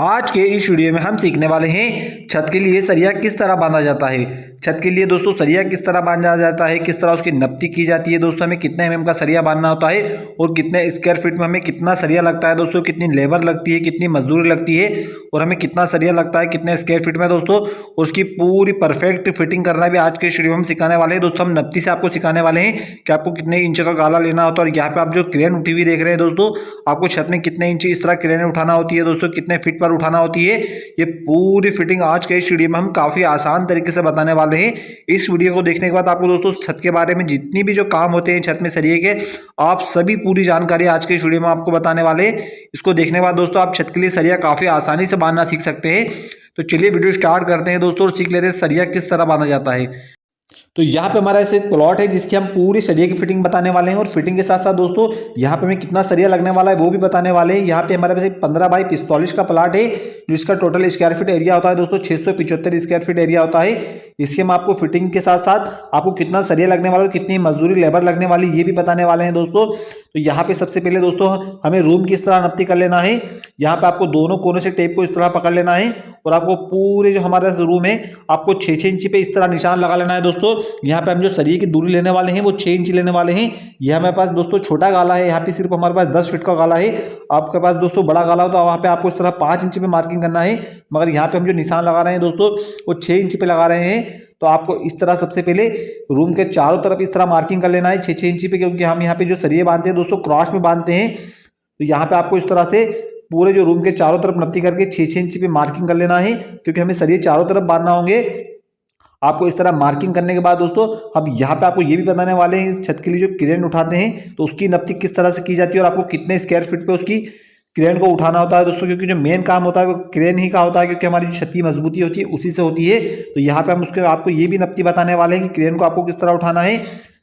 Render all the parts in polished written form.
आज के इस वीडियो में हम सीखने वाले हैं छत के लिए सरिया किस तरह बांधा जाता है। छत के लिए दोस्तों सरिया किस तरह बांधा जाता है, किस तरह उसकी नप्ती की जाती है दोस्तों, हमें कितने एमएम का सरिया बांधना होता है और कितने स्क्वायर फीट में हमें कितना सरिया लगता है दोस्तों, कितनी लेबर लगती है, कितनी मजदूरी लगती है और हमें कितना सरिया लगता है कितने स्क्वायर फीट में दोस्तों, उसकी पूरी परफेक्ट फिटिंग करना भी आज के इस वीडियो में हम सिखाने वाले हैं। दोस्तों हम नप्ती से आपको सिखाने वाले हैं कि आपको कितने इंच का गाला लेना होता है और यहाँ पे आप जो क्रेन उठी हुई देख रहे हैं दोस्तों, आपको छत में कितने इंच इस तरह क्रेन उठाना होती है दोस्तों, कितने फीट पर उठाना होती है, ये पूरी फिटिंग आज के इस वीडियो में हम काफी आसान तरीके से बताने वाले हैं। इस वीडियो को देखने के बाद आपको दोस्तों छत के बारे में जितनी भी जो काम होते हैं छत में सरिये के, आप सभी पूरी जानकारी आज के इस वीडियो में आपको बताने वाले हैं। इसको देखने के बाद दोस्तों आप छत के लिए सरिया काफी आसानी से बांधना सीख सकते हैं। तो चलिए वीडियो स्टार्ट करते हैं दोस्तों और सीख लेते हैं सरिया किस तरह बांधा जाता है। तो यहाँ पे हमारा ऐसे प्लॉट है जिसकी हम पूरी सरिया की फिटिंग बताने वाले हैं और फिटिंग के साथ साथ दोस्तों यहाँ पे हमें कितना सरिया लगने वाला है वो भी बताने वाले हैं। यहाँ पे हमारे पास 15 बाई 45 का प्लॉट है जिसका टोटल स्क्वायर फीट एरिया होता है दोस्तों 675 स्क्वायर फीट एरिया होता है। इसकी हम आपको फिटिंग के साथ साथ आपको कितना सरिया लगने वाला है, कितनी मजदूरी लेबर लगने वाली ये भी बताने वाले हैं दोस्तों। तो यहाँ पे सबसे पहले दोस्तों हमें रूम किस तरह नप्ती कर लेना है। यहाँ पे आपको दोनों कोने से टेप को इस तरह पकड़ लेना है और आपको पूरे जो हमारा रूम है आपको 6-6 इंच पे इस तरह निशान लगा लेना है दोस्तों। यहाँ पे हम जो सरिये की दूरी लेने वाले हैं वो 6 इंच लेने वाले हैं। यह हमारे पास दोस्तों छोटा गाला है, यहाँ पे सिर्फ हमारे पास 10 फीट का गाला है। आपके पास दोस्तों बड़ा गाला हो तो वहाँ पे आपको इस तरह 5 इंच पे मार्किंग करना है, मगर यहाँ पे हम जो निशान लगा रहे हैं दोस्तों वो 6 इंच पे लगा रहे हैं। तो आपको इस तरह सबसे पहले रूम के चारों तरफ इस तरह मार्किंग कर लेना है 6-6 इंच पे, क्योंकि हम यहाँ पे जो सरिये बांधते हैं दोस्तों क्रॉस में बांधते हैं। तो यहाँ पे आपको इस तरह से पूरे जो रूम के चारों तरफ नप्ती करके 6-6 इंच पे मार्किंग कर लेना है, क्योंकि हमें सरिये चारों तरफ बांधना होंगे। आपको इस तरह मार्किंग करने के बाद दोस्तों अब यहाँ पे आपको ये भी बताने वाले हैं छत के लिए जो क्रेन उठाते हैं तो उसकी नप्ती किस तरह से की जाती है और आपको कितने स्क्वायर फीट पे उसकी क्रेन को उठाना होता है दोस्तों, क्योंकि जो मेन काम होता है वो क्रेन ही का होता है, क्योंकि हमारी जो छत की मजबूती होती है उसी से होती है। तो यहाँ पे हम उसके आपको ये भी नप्ती बताने वाले हैं कि क्रेन को आपको किस तरह उठाना है।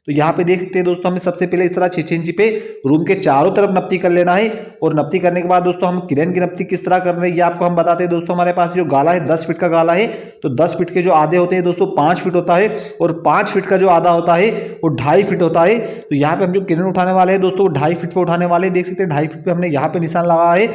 तो यहाँ पे देख सकते हैं दोस्तों हमें सबसे पहले इस तरह 6-6 इंच पे रूम के चारों तरफ नप्ती कर लेना है और नप्ती करने के बाद दोस्तों हम क्रेन की नप्ती किस तरह कर रहे हैं ये आपको हम बताते हैं दोस्तों। हमारे पास जो गाला है 10 फीट का गाला है, तो 10 फीट के जो आधे होते हैं दोस्तों 5 फीट होता है और 5 फीट का जो आधा होता है वो 2.5 फीट होता है। तो यहाँ पे हम जो क्रेन उठाने वाले हैं दोस्तों 2.5 फीट पे उठाने वाले, देख सकते हैं 2.5 फीट पे हमने यहाँ पे निशान लगा है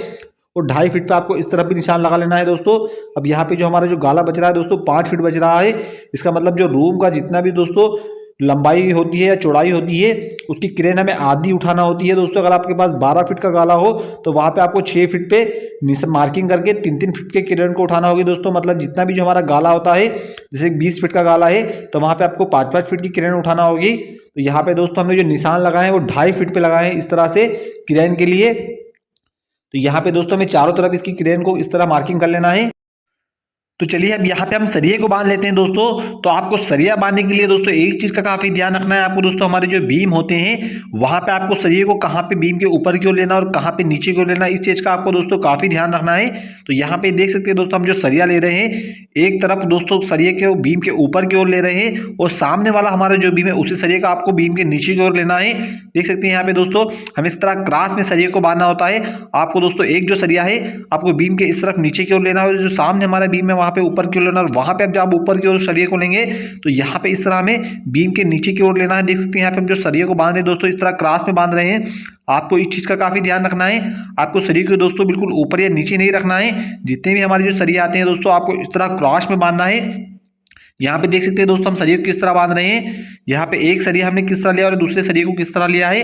और 2.5 फीट पे आपको इस तरफ भी निशान लगा लेना है दोस्तों। अब यहाँ पे जो हमारा जो गाला बच रहा है दोस्तों 5 फीट बच रहा है, इसका मतलब जो रूम का जितना भी दोस्तों लंबाई होती है या चौड़ाई होती है उसकी क्रेन हमें आधी उठाना होती है दोस्तों। अगर आपके पास 12 फीट का गाला हो तो वहाँ पे आपको 6 फीट पे मार्किंग करके 3-3 फीट के क्रेन को उठाना होगी दोस्तों। मतलब जितना भी जो हमारा गाला होता है, जैसे 20 फीट का गाला है तो वहाँ पे आपको 5-5 फीट की क्रेन उठाना होगी। तो यहाँ पे दोस्तों हमने जो निशान लगाए हैं वो 2.5 फीट पे लगाए हैं इस तरह से क्रेन के लिए। तो यहाँ पे दोस्तों हमें चारों तरफ इसकी क्रेन को इस तरह मार्किंग कर लेना है। तो चलिए अब यहाँ पे हम सरिये को बांध लेते हैं दोस्तों। तो आपको सरिया बांधने के लिए दोस्तों एक चीज का काफी ध्यान रखना है आपको दोस्तों, हमारे जो बीम होते हैं वहां पे आपको सरिये को कहाँ पे बीम के ऊपर की ओर लेना और कहाँ पे नीचे की ओर लेना, इस चीज का आपको दोस्तों काफी ध्यान रखना है। तो यहाँ पे देख सकते हैं दोस्तों हम जो सरिया ले रहे हैं एक तरफ दोस्तों सरिये के बीम के ऊपर की ओर ले रहे हैं और सामने वाला हमारा जो बीम है उसी सरिये का आपको बीम के नीचे की ओर लेना है। देख सकते हैं यहाँ पे दोस्तों हमें इस तरह क्रॉस में सरिये को बांधना होता है। आपको दोस्तों एक जो सरिया है आपको बीम के इस तरफ नीचे की ओर लेना है, जो सामने हमारा बीम है वहां पे ऊपर की ओर लेना, और वहां पे अब जब आप ऊपर की ओर सरिये को लेंगे तो यहाँ पे इस तरह हमें बीम के नीचे की ओर लेना है। देख सकते हैं यहाँ पे हम जो सरिये को बांध रहे हैं दोस्तों इस तरह क्रॉस में बांध रहे हैं। आपको इस चीज का काफी ध्यान रखना है, आपको सरिये को दोस्तों बिल्कुल ऊपर या नीचे नहीं रखना है। जितने भी हमारे जो सरिये आते हैं दोस्तों आपको इस तरह क्रॉस में बांधना है। यहाँ पे देख सकते हैं दोस्तों हम सरिये को किस तरह बांध रहे हैं। यहाँ पे एक सरिया हमने किस तरह लिया और दूसरे सरिये को किस तरह लिया है।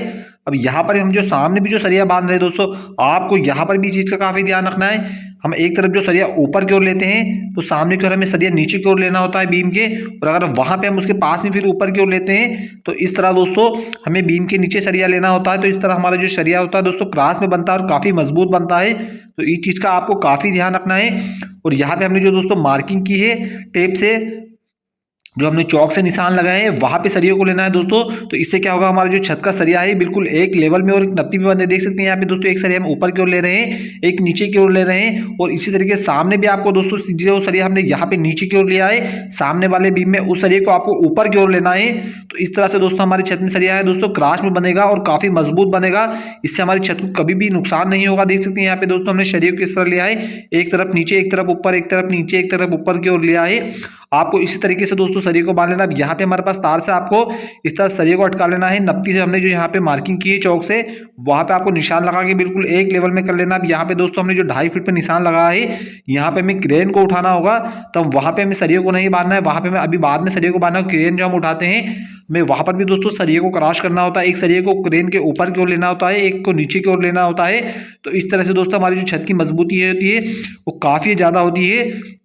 अब यहाँ पर हम जो सामने भी जो सरिया बांध रहे हैं दोस्तों आपको यहाँ पर भी चीज का काफी ध्यान रखना है। हम एक तरफ जो सरिया ऊपर की ओर लेते हैं तो सामने की ओर हमें सरिया नीचे की ओर लेना होता है बीम के, और अगर वहां पे हम उसके पास में फिर ऊपर की ओर लेते हैं तो इस तरह दोस्तों हमें बीम के नीचे सरिया लेना होता है। तो इस तरह हमारा जो सरिया होता है दोस्तों क्रॉस में बनता है और काफी मजबूत बनता है। तो इस चीज का आपको काफी ध्यान रखना है। और यहाँ पे हमने जो दोस्तों मार्किंग की है टेप से, जो हमने चौक से निशान लगाए हैं वहां पे सरिये को लेना है दोस्तों। तो इससे क्या होगा हमारा जो छत का सरिया है बिल्कुल एक लेवल में और एक नप्ती में बंधे। देख सकते हैं यहाँ पे दोस्तों एक सरिया हम ऊपर की ओर ले रहे हैं, एक नीचे की ओर ले रहे हैं, और इसी तरीके सामने भी आपको दोस्तों जो सरिया हमने यहाँ पे नीचे की ओर लिया है सामने वाले बीम में उस सरिये को आपको ऊपर की ओर लेना है। तो इस तरह से दोस्तों हमारी छत में सरिया है दोस्तों क्रॉस में बनेगा और काफी मजबूत बनेगा। इससे हमारी छत को कभी भी नुकसान नहीं होगा। देख सकते हैं यहाँ पे दोस्तों हमने सरिये को किस तरह लिया है, एक तरफ नीचे एक तरफ ऊपर, एक तरफ नीचे एक तरफ ऊपर की ओर लिया है। आपको इसी तरीके से दोस्तों सरिये को बांध लेना। अब यहाँ पे हमारे पास तार से आपको इस तरह सरिये को अटका लेना है। नप्ती से हमने जो यहाँ पे मार्किंग की है चौक से, वहाँ पे आपको निशान लगा के बिल्कुल एक लेवल में कर लेना। अब यहाँ पे दोस्तों हमने जो 2.5 फीट पे निशान लगाया है, यहाँ पे हमें क्रेन को उठाना होगा, तो वहाँ पे हमें सरिये को नहीं बांधना है, वहाँ पे हमें अभी बाद में सरिये को बांधना है। क्रेन जो हम उठाते हैं हमें वहाँ पर भी दोस्तों सरिये को क्रॉस करना होता है। एक सरिये को क्रेन के ऊपर की ओर लेना होता है, एक को नीचे की ओर लेना होता है। तो इस तरह से दोस्तों हमारी जो छत की मजबूती होती है वो काफ़ी ज़्यादा होती है।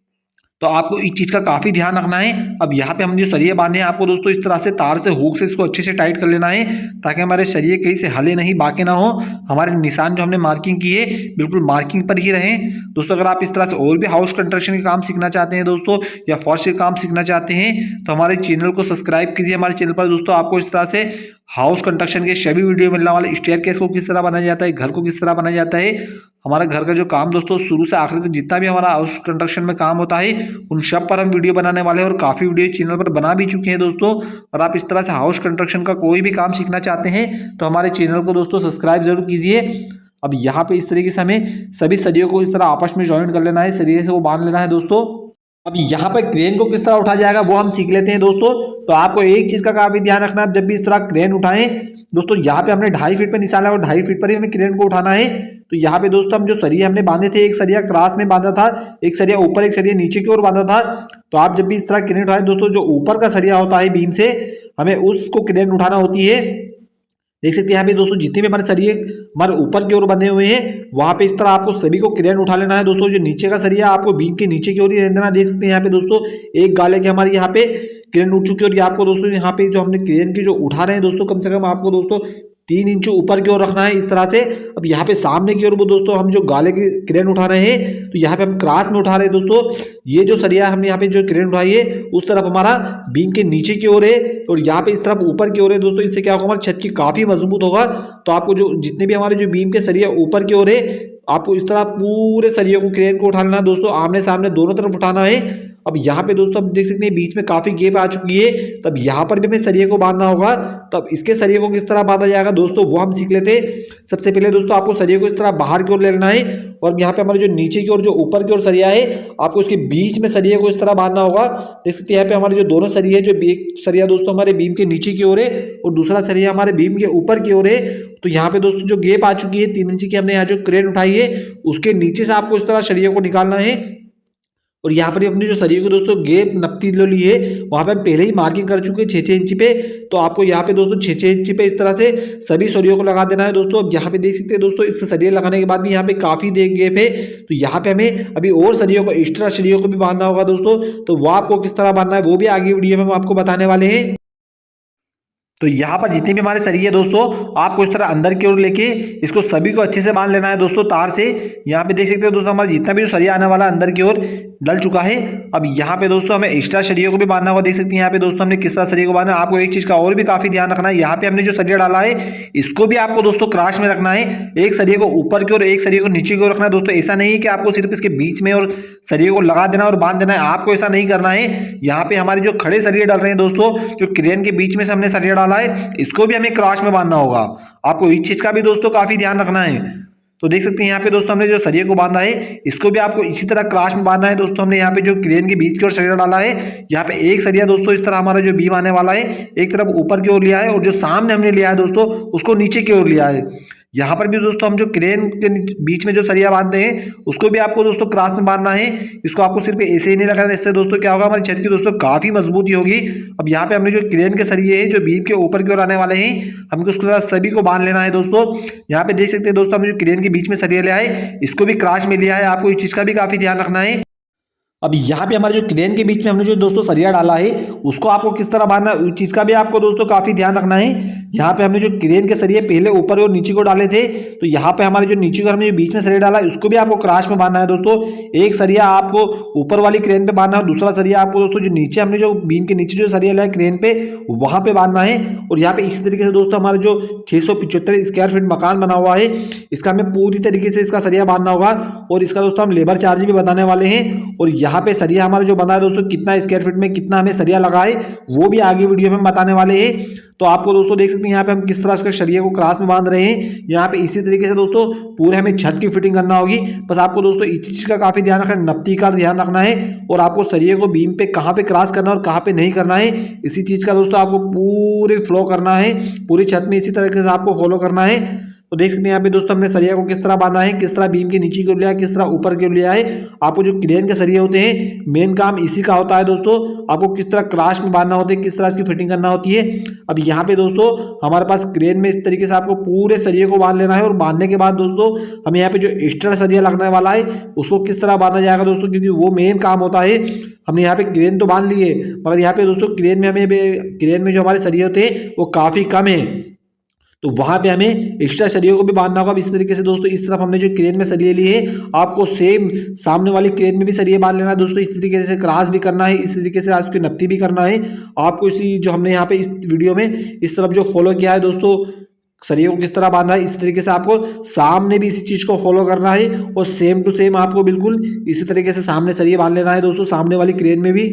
तो आपको इस चीज़ का काफ़ी ध्यान रखना है। अब यहाँ पे हम जो सरिये बांधे हैं, आपको दोस्तों इस तरह से तार से हुक से इसको अच्छे से टाइट कर लेना है, ताकि हमारे सरिये कहीं से हिले नहीं, बाकी ना हो। हमारे निशान जो हमने मार्किंग की है बिल्कुल मार्किंग पर ही रहें। दोस्तों अगर आप इस तरह से और भी हाउस कंस्ट्रक्शन के काम सीखना चाहते हैं दोस्तों, या फर्श के काम सीखना चाहते हैं, तो हमारे चैनल को सब्सक्राइब कीजिए। हमारे चैनल पर दोस्तों आपको इस तरह से हाउस कंस्ट्रक्शन के सभी वीडियो मिलने वाले, स्टेयरकेस को किस तरह बनाया जाता है, घर को किस तरह बनाया जाता है, हमारा घर का जो काम दोस्तों शुरू से आखिर तक जितना भी हमारा हाउस कंस्ट्रक्शन में काम होता है, उन सब पर हम वीडियो बनाने वाले हैं और काफ़ी वीडियो चैनल पर बना भी चुके हैं दोस्तों। और आप इस तरह से हाउस कंस्ट्रक्शन का कोई भी काम सीखना चाहते हैं तो हमारे चैनल को दोस्तों सब्सक्राइब जरूर कीजिए। अब यहाँ पे इस तरीके से हमें सभी सरियों को इस तरह आपस में ज्वाइन कर लेना है, सरिये से वो बांध लेना है दोस्तों। अब यहाँ पर क्रेन को किस तरह उठाया जाएगा वो हम सीख लेते हैं दोस्तों। तो आपको एक चीज़ का काफ़ी ध्यान रखना है, जब भी इस तरह क्रेन उठाएं दोस्तों, यहाँ पे हमने 2.5 फीट पे निशान लगा, 2.5 फीट पर ही हमें क्रेन को उठाना है। तो यहाँ पे दोस्तों हम जो सरिये हमने बांधे थे, एक सरिया क्रॉस में बांधा था, एक सरिया ऊपर, एक सरिया नीचे की ओर बांधा था। तो आप जब भी इस तरह क्रेन उठाए दोस्तों, जो ऊपर का सरिया होता है बीम से, हमें उसको क्रेन उठाना होती है। देख सकते हैं यहाँ पे दोस्तों जितने भी हमारे सरिये हमारे ऊपर की ओर बंधे हुए हैं, वहां पे इस तरह आपको सभी को क्रेन उठा लेना है दोस्तों। जो नीचे का सरिया आपको बीम के नीचे की ओर ही रहने देना। देख सकते हैं यहाँ पे दोस्तों एक गाले के हमारे यहाँ पे क्रेन उठ चुकी है, और ये आपको दोस्तों यहाँ पे जो हमने क्रेन की जो उठा रहे हैं दोस्तों, कम से कम आपको दोस्तों 3 इंच ऊपर की ओर रखना है इस तरह से। अब यहाँ पे सामने की ओर वो दोस्तों हम जो गाले की क्रेन उठा रहे हैं, तो यहाँ पे हम क्रॉस में उठा रहे हैं दोस्तों। ये जो सरिया हमने यहाँ पे जो क्रेन उठाई है उस तरफ हमारा बीम के नीचे की ओर है, और यहाँ पे इस तरफ ऊपर की ओर है दोस्तों। इससे क्या होगा, हमारी छत की काफी मजबूत होगा। तो आपको जो जितने भी हमारे जो बीम के सरिया ऊपर की ओर है, आपको इस तरह पूरे सरिये को क्रेन को उठा लेना दोस्तों, आमने सामने दोनों तरफ उठाना है। अब यहाँ पे दोस्तों आप देख सकते हैं बीच में काफी गैप आ चुकी है, तब यहाँ पर भी हमें सरिये को बांधना होगा। तब इसके सरिये को किस तरह बांधा जाएगा दोस्तों वो हम सीख लेते हैं। सबसे पहले दोस्तों आपको सरिये को इस तरह बाहर की ओर ले लेना है, और यहाँ पे हमारे जो नीचे की ओर जो ऊपर की ओर सरिया है, आपको उसके बीच में सरिये को इस तरह बांधना होगा। देख सकते हैं यहाँ पे हमारे जो दोनों सरिये, जो एक सरिया दोस्तों हमारे बीम के नीचे की ओर है और दूसरा सरिया हमारे बीम के ऊपर की ओर है। तो यहाँ पे दोस्तों जो गैप आ चुकी है 3 इंच की, हमने यहाँ जो क्रेन उठाई है उसके नीचे से आपको इस तरह सरिये को निकालना है। और यहाँ पर अपनी जो सरिये को दोस्तों गैप नपती लो ली है, वहाँ पे हम पहले ही मार्किंग कर चुके हैं 6-6 इंच पे। तो आपको यहाँ पे दोस्तों 6-6 इंच पे इस तरह से सभी सरियों को लगा देना है दोस्तों। अब यहाँ पे देख सकते हैं दोस्तों, इसके सरिये लगाने के बाद भी यहाँ पे काफी देर गैप है, तो यहाँ पे हमें अभी और सरियों को, एक्स्ट्रा सरियों को भी बांधना होगा दोस्तों। तो वो आपको किस तरह बांधना है वो भी आगे वीडियो में हम आपको बताने वाले हैं। तो यहाँ पर जितने भी हमारे सरिये दोस्तों, आपको इस तरह अंदर की ओर लेके इसको सभी को अच्छे से बांध लेना है दोस्तों तार से। यहाँ पे देख सकते हो दोस्तों, हमारा जितना भी जो सरिया आने वाला अंदर की ओर डल चुका है। अब यहाँ पे दोस्तों हमें एक्स्ट्रा सरिये को भी बांधना होगा। देख सकते हैं यहाँ पे दोस्तों हमने किस तरह सरिये को बांधा है। आपको एक चीज का और भी काफी ध्यान रखना है, यहाँ पे हमने जो सरिया डाला है इसको भी आपको दोस्तों क्रॉस में रखना है। एक सरिये को ऊपर की ओर, एक सरिये को नीचे की ओर रखना है दोस्तों। ऐसा नहीं है कि आपको सिर्फ इसके बीच में और सरिये को लगा देना और बांध देना है, आपको ऐसा नहीं करना है। यहाँ पे हमारे जो खड़े सरिये डाल रहे हैं दोस्तों, जो क्रेन के बीच में से हमने सरिया डाला है, इसको भी हमें क्रॉस में बांधना होगा। आपको इस चीज का भी दोस्तों काफी ध्यान रखना है। तो देख सकते हैं यहाँ पे दोस्तों हमने जो सरिये को बांधा है इसको भी आपको इसी तरह क्रॉस में बांधना है दोस्तों। हमने यहाँ पे जो क्रेन के बीच की ओर सरिया डाला है, यहाँ पे एक सरिया दोस्तों इस तरह हमारा जो बीम आने वाला है एक तरफ ऊपर की ओर लिया है, और जो सामने हमने लिया है दोस्तों उसको नीचे की ओर लिया है। यहाँ पर भी दोस्तों हम जो क्रेन के बीच में जो सरिया बांधते हैं उसको भी आपको दोस्तों क्रॉस में बांधना है। इसको आपको सिर्फ ऐसे ही नहीं रखना, इससे दोस्तों क्या होगा, हमारी छत की दोस्तों काफी मजबूती होगी। अब यहाँ पे हमने जो क्रेन के सरिये हैं जो बीम के ऊपर की ओर आने वाले हैं, हमको उसके साथ सभी को बांध लेना है दोस्तों। यहाँ पे देख सकते हैं दोस्तों हमने जो क्रेन के बीच में सरिया लिया है इसको भी क्रॉस में लिया है। आपको इस चीज का भी काफी ध्यान रखना है। अब यहाँ पे हमारे जो क्रेन के बीच में हमने जो दोस्तों सरिया डाला है उसको आपको किस तरह बांधना है, उस चीज का भी आपको दोस्तों काफी ध्यान रखना है। यहाँ पे हमने जो क्रेन के सरिये पहले ऊपर और नीचे को डाले थे, तो यहाँ पे हमारे जो नीचे को हमने जो बीच में सरिया डाला है उसको भी आपको क्रॉस में बांधना है दोस्तों। एक सरिया आपको ऊपर वाली क्रेन पे बांधना है, दूसरा सरिया आपको दोस्तों जो नीचे हमने जो बीम के नीचे जो सरिया लिया है क्रेन पे वहां पे बांधना है। और यहाँ पे इसी तरीके से दोस्तों हमारा जो 675 स्क्वायर फीट मकान बना हुआ है इसका हमें पूरी तरीके से इसका सरिया बांधना होगा, और इसका दोस्तों हम लेबर चार्ज भी बताने वाले हैं। और यहाँ पे सरिया हमारा जो बना है दोस्तों, कितना स्क्वायर फीट में कितना हमें सरिया लगा है वो भी आगे वीडियो में बताने वाले हैं। तो आपको दोस्तों देख सकते हैं यहाँ पे हम किस तरह से सरिया को क्रॉस में बांध रहे हैं। यहाँ पे इसी तरीके से दोस्तों पूरे हमें छत की फिटिंग करना होगी। बस आपको दोस्तों इस चीज का काफी ध्यान रखना, नपती का ध्यान रखना है और आपको सरिये को बीम पे कहाँ पे क्रॉस करना है और कहाँ पे नहीं करना है, इसी चीज का दोस्तों आपको पूरे फ्लो करना है, पूरी छत में इसी तरीके से आपको फॉलो करना है। तो देख सकते हैं यहाँ पे दोस्तों हमने सरिया को किस तरह बांधा है, किस तरह बीम के नीचे की ओर लिया है, किस तरह ऊपर की ओर लिया है। आपको जो क्रेन के सरिये होते हैं मेन काम इसी का होता है दोस्तों, आपको किस तरह क्रॉस में बांधना होता है, किस तरह इसकी फिटिंग करना होती है। अब यहाँ पे दोस्तों हमारे पास क्रेन में इस तरीके से आपको पूरे सरिये को बांध लेना है और बांधने के बाद दोस्तों हमें यहाँ पे जो एक्स्ट्रा सरिया लगने वाला है उसको किस तरह बांधा जाएगा दोस्तों, क्योंकि वो मेन काम होता है। हमने यहाँ पे क्रेन तो बांध लिए मगर यहाँ पे दोस्तों क्रेन में जो हमारे सरिये होते हैं वो काफी कम है, तो वहां पे हमें एक्स्ट्रा सरियों को भी बांधना होगा। इस तरीके से दोस्तों इस तरफ हमने जो क्रेन में सरिये लिए हैं आपको सेम सामने वाली क्रेन में भी सरिये बांध लेना है दोस्तों। इस तरीके से क्रॉस भी करना है, इस तरीके से आपकी नपती भी करना है आपको। इसी जो हमने यहाँ पे इस वीडियो में इस तरफ जो फॉलो किया है दोस्तों, सरिये को किस तरह बांधा है, इस तरीके से आपको सामने भी इसी चीज को फॉलो करना है और सेम टू सेम आपको बिल्कुल इसी तरीके से सामने सरिये बांध लेना है दोस्तों, सामने वाली क्रेन में भी।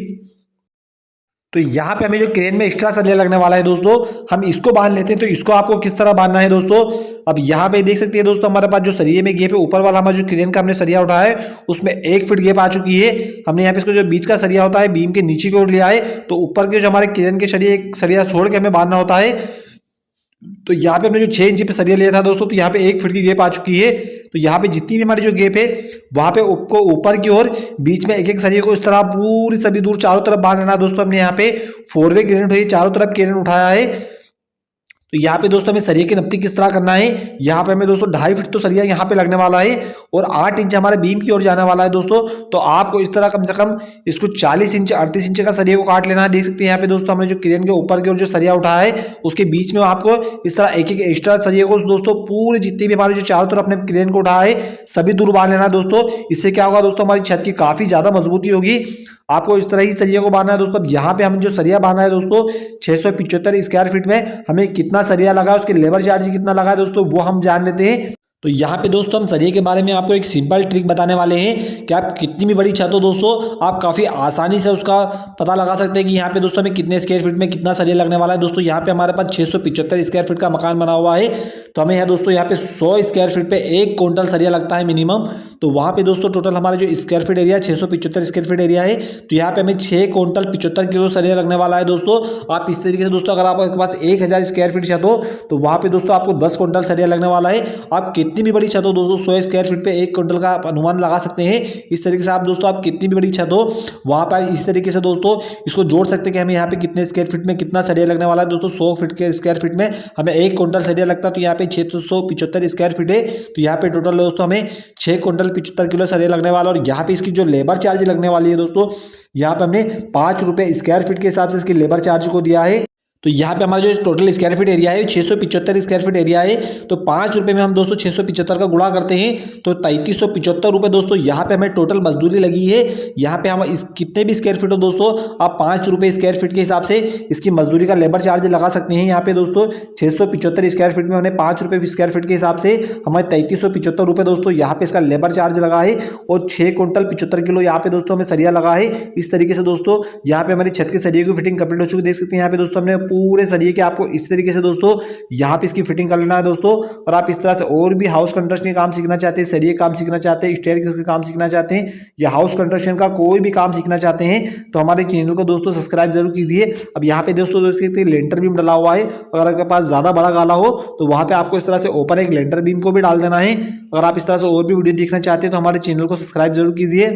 तो यहाँ पे हमें जो क्रेन में एक्स्ट्रा सरिया लगने वाला है दोस्तों हम इसको बांध लेते हैं। तो इसको आपको किस तरह बांधना है दोस्तों, अब यहाँ पे देख सकते हैं दोस्तों हमारे पास जो सरिये में गैप है, ऊपर वाला हमारा जो क्रेन का हमने सरिया उठाया है उसमें 1 फीट गैप आ चुकी है। हमने यहाँ पे इसको जो बीच का सरिया होता है बीम के नीचे की ओर लिया है, तो ऊपर के जो हमारे क्रेन के सरिये एक सरिया छोड़ के हमें बांधना होता है। तो यहाँ पे हमने जो 6 इंच पे सरिया लिया था दोस्तों, तो यहाँ पे 1 फीट की गैप आ चुकी है। तो यहाँ पे जितनी भी हमारी जो गैप है वहां पे आपको ऊपर की ओर बीच में एक एक सरिये को इस तरह पूरी सभी दूर चारों तरफ बांध लेना दोस्तों। हमने यहाँ पे 4 वे क्रेन उठाई, चारों तरफ क्रेन उठाया है। तो यहाँ पे दोस्तों हमें सरिये की नपती किस तरह करना है, यहाँ पे हमें दोस्तों 2.5 फीट तो सरिया यहाँ पे लगने वाला है और 8 इंच हमारे बीम की ओर जाने वाला है दोस्तों। तो आपको इस तरह कम से कम इसको 40 इंच 38 इंच का सरिया को काट लेना है। देख सकते हैं यहाँ पे दोस्तों हमने जो क्रेन के ऊपर की ओर जो सरिया उठाया है उसके बीच में आपको इस तरह एक एक एक्स्ट्रा सरिये को दोस्तों पूरे जितने भी हमारे जो चारों तरफ अपने क्रेन को उठाया है सभी दूर बांध लेना है दोस्तों। इससे क्या होगा दोस्तों, हमारी छत की काफी ज्यादा मजबूती होगी। आपको इस तरह ही सरिया को बांधना है दोस्तों। यहाँ पे हम जो सरिया बांधा है दोस्तों 675 स्क्वायर फीट में हमें कितना सरिया लगा है, उसके लेबर चार्ज कितना लगा है दोस्तों वो हम जान लेते हैं। तो यहाँ पे दोस्तों हम सरिये के बारे में आपको एक सिंपल ट्रिक बताने वाले हैं कि आप कितनी भी बड़ी छत हो दोस्तों आप काफ़ी आसानी से उसका पता लगा सकते हैं कि यहाँ पे दोस्तों हमें कितने स्क्वायर फीट में कितना सरिया लगने वाला है। दोस्तों यहाँ पे हमारे पास 675 स्क्वायर फीट का मकान बना हुआ है, तो हमें यहाँ दोस्तों यहाँ पे 100 स्क्वायर फीट पे 1 क्विंटल सरिया लगता है मिनिमम। तो वहाँ पे दोस्तों टोटल हमारा जो square feet area 675 square feet area है, तो यहाँ पे हमें 6 क्विंटल 75 किलो सरिया लगने वाला है दोस्तों। आप इस तरीके से दोस्तों अगर आपके पास 1000 स्क्वायर फीट छत हो तो वहाँ पे दोस्तों आपको 10 क्विंटल सरिया लगने वाला है। आप कितनी भी बड़ी छत हो दोस्तों 100 स्क्वायर फीट पे 1 क्विंटल का आप अनुमान लगा सकते हैं। इस तरीके से आप दोस्तों आप कितनी भी बड़ी छत हो वहाँ पर इस तरीके से दोस्तों इसको जोड़ सकते हैं कि हमें यहाँ पे कितने स्क्वायर फीट में कितना सरिया लगने वाला है दोस्तों। 100 फीट के स्क्वायर फीट में हमें 1 क्विंटल सरिया लगता है, तो यहाँ पे 675 स्क्वायर फीट है, तो यहाँ पे टोटल दोस्तों हमें 6 क्विंटल 75 किलो सरिया लगने वाला। और यहाँ पे इसकी जो लेबर चार्ज लगने वाली है दोस्तों, यहाँ पे हमने 5 रुपये स्क्वायर फीट के हिसाब से इसकी लेबर चार्ज को दिया है। तो यहाँ पे हमारा जो टोटल स्क्वायर फीट एरिया है 675 स्क्वायर फीट एरिया है, तो 5 रुपये में हम दोस्तों 675 का गुणा करते हैं तो 3375 रुपये दोस्तों यहाँ पे हमें टोटल मजदूरी लगी है। यहाँ पे हम इस कितने भी स्क्वायर फीट हो दोस्तों आप 5 रुपये स्क्वायर फीट के हिसाब से इसकी मजदूरी का लेबर चार्ज लगा सकते हैं। यहाँ पे दोस्तों 675 स्क्वायर फीट में हमने 5 रुपये स्क्वायर फीट के हिसाब से हमें 3375 रुपये दोस्तों यहाँ पे इसका लेबर चार्ज लगा है और 6 क्विंटल 75 किलो यहाँ पे दोस्तों हमें सरिया लगा है। इस तरीके से दोस्तों यहाँ पे हमारी छत के सरिये की फिटिंग कंप्लीट हो चुकी है। देख सकते हैं यहाँ पे दोस्तों हमने पूरे सरिये के आपको इस तरीके से दोस्तों यहाँ पे इसकी फिटिंग कर लेना है दोस्तों। और आप इस तरह से और भी हाउस कंस्ट्रक्शन के काम सीखना चाहते हैं, सरिये काम सीखना चाहते हैं, स्टेयरकेस का काम सीखना चाहते हैं या हाउस कंस्ट्रक्शन का कोई भी काम सीखना चाहते हैं तो हमारे चैनल को दोस्तों सब्सक्राइब जरूर कीजिए। अब यहाँ पे दोस्तों लेंटर बीम डला हुआ है, अगर आपके पास ज्यादा बड़ा गाला हो तो वहां पे आपको इस तरह से ऊपर एक लेंटर बीम को भी डाल देना है। अगर आप इस तरह से और भी वीडियो देखना चाहते हैं तो हमारे चैनल को सब्सक्राइब जरूर कीजिए।